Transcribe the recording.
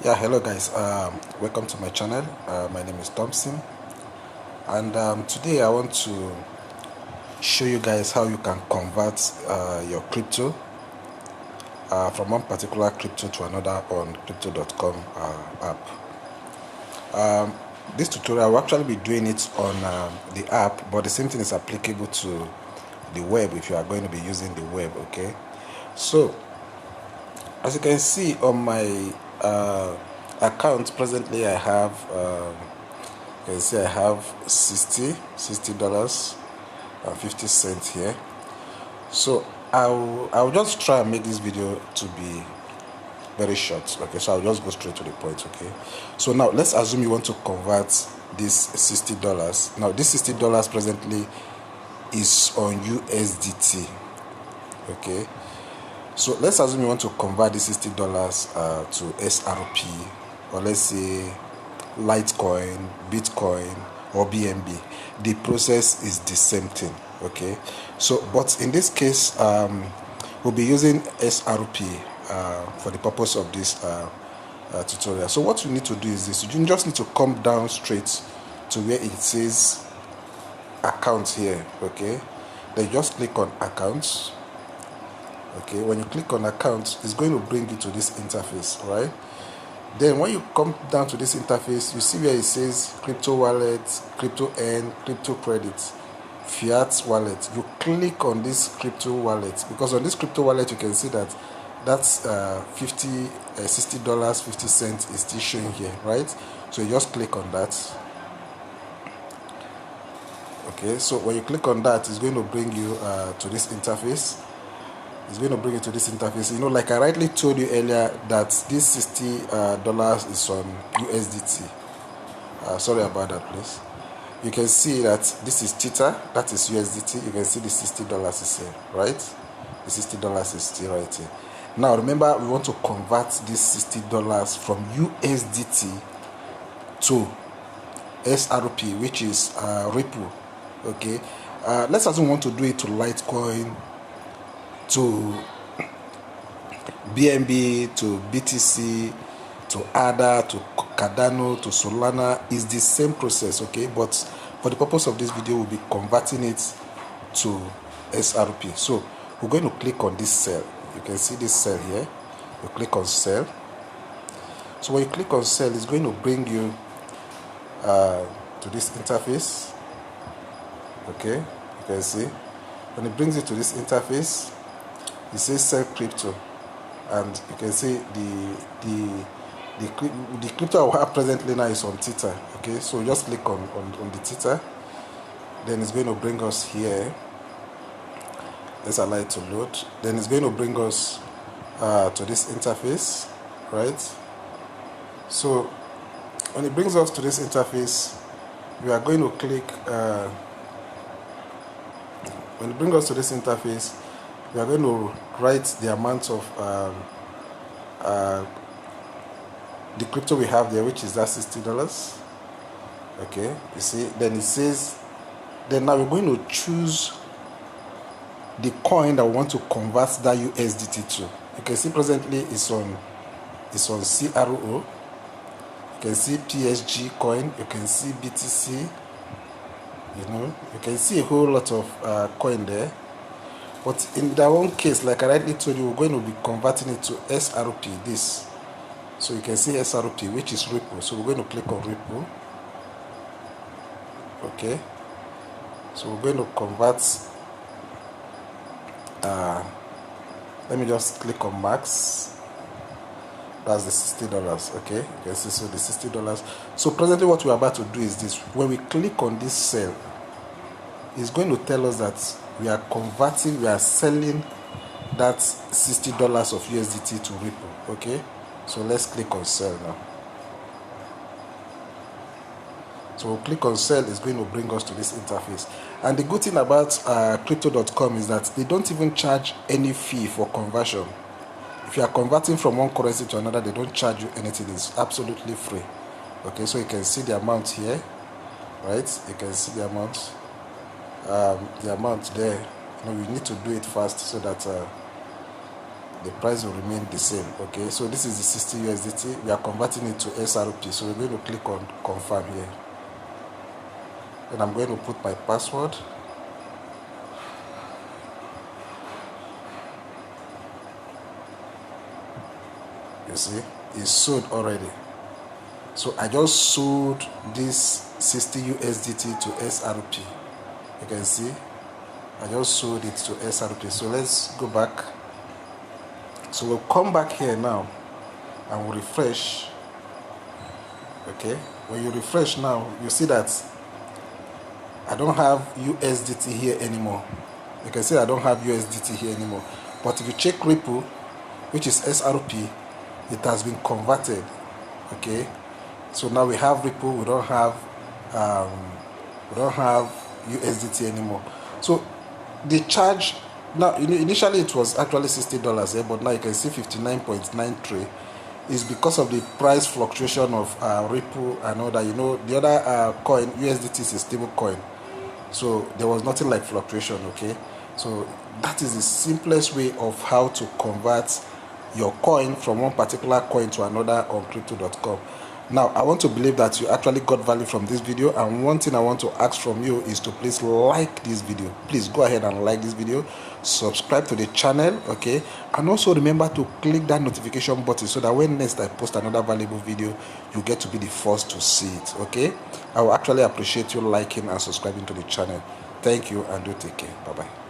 Yeah, hello guys, welcome to my channel. My name is Thompson, and today I want to show you guys how you can convert your crypto from one particular crypto to another on crypto.com app. This tutorial will actually be doing it on the app, but the same thing is applicable to the web if you are going to be using the web. Okay, so as you can see on my account presently, I have you can see I have $60 and 50 cents here. So I'll just try and make this video to be very short. Okay, so I'll just go straight to the point. Okay, so now let's assume you want to convert this $60. Now this $60 presently is on USDT. Okay, so let's assume you want to convert this $60 to SRP, or let's say Litecoin, Bitcoin, or BNB. The process is the same thing. Okay, so but in this case we'll be using SRP for the purpose of this tutorial. So what you need to do is this: you just need to come down straight to where it says account here. Okay, then just click on accounts. Okay, when you click on account, it's going to bring you to this interface, right? Then when you come down to this interface, you see where it says crypto wallet, crypto earn, crypto credit, fiat wallet. You click on this crypto wallet, because on this crypto wallet you can see that that's $60 50 cents is still showing here, right? So you just click on that. Okay, so when you click on that, it's going to bring you to this interface. It's going to bring you to this interface. You know, like I rightly told you earlier, that this $60 is on USDT. Sorry about that, please. You can see that this is Theta, that is USDT. You can see the $60 is here, right? The $60 is still right here. Now remember, we want to convert this $60 from USDT to SRP, which is Ripple. Okay, let's assume we want to do it to Litecoin, to BNB, to BTC, to ADA, to Cardano, to Solana. Is the same process. Okay, but for the purpose of this video, we'll be converting it to SRP. So we're going to click on this cell. You can see this cell here. You click on cell. So when you click on cell, it's going to bring you to this interface. Okay, you can see when it brings you to this interface, it says sell crypto, and you can see the crypto I have presently now is on Theta. Okay, so just click on the Theta, then it's going to bring us here. Let's allow it to load. Then it's going to bring us to this interface, right? So when it brings us to this interface, we are going to click when it brings us to this interface, we are going to write the amount of the crypto we have there, which is that $60. Okay, you see, then it says, then now we're going to choose the coin that we want to convert that USDT to. You can see presently it's on CRO. You can see PSG coin, you can see BTC. You know, you can see a whole lot of coin there. But in that one case, like I rightly told you, we're going to be converting it to SRP, this. So you can see SRP, which is Ripple. So we're going to click on Ripple. Okay. So we're going to convert. Let me just click on max. That's the $60. Okay. You can see, so the $60. So presently what we're about to do is this. When we click on this cell, it's going to tell us that we are converting, we are selling that $60 of USDT to Ripple. Okay, so let's click on sell now. So we'll click on sell. It's going to bring us to this interface. And the good thing about crypto.com is that they don't even charge any fee for conversion. If you are converting from one currency to another, they don't charge you anything. It's absolutely free. Okay, so you can see the amount here, right? You can see the amount. The amount there. You know, we need to do it fast so that the price will remain the same. Okay, so this is the 60 USDT. We are converting it to SRP, so we're going to click on confirm here, and I'm going to put my password. You see, it's sold already. So I just sold this 60 USDT to SRP. You can see I just sold it to SRP. So let's go back. So we'll come back here now and we'll refresh. Okay, when you refresh now, you see that I don't have USDT here anymore. You can see I don't have USDT here anymore. But if you check Ripple, which is SRP, it has been converted. Okay, so now we have Ripple, we don't have USDT anymore. So the charge now, initially it was actually $60, but now you can see 59.93 is because of the price fluctuation of Ripple and all that. The other coin, USDT, is a stable coin, so there was nothing like fluctuation. Okay, so that is the simplest way of how to convert your coin from one particular coin to another on crypto.com. Now, I want to believe that you actually got value from this video, and one thing I want to ask from you is to please like this video. Please go ahead and like this video, subscribe to the channel, okay, and also remember to click that notification button so that when next I post another valuable video, you get to be the first to see it. Okay, I will actually appreciate you liking and subscribing to the channel. Thank you, and do take care. Bye bye.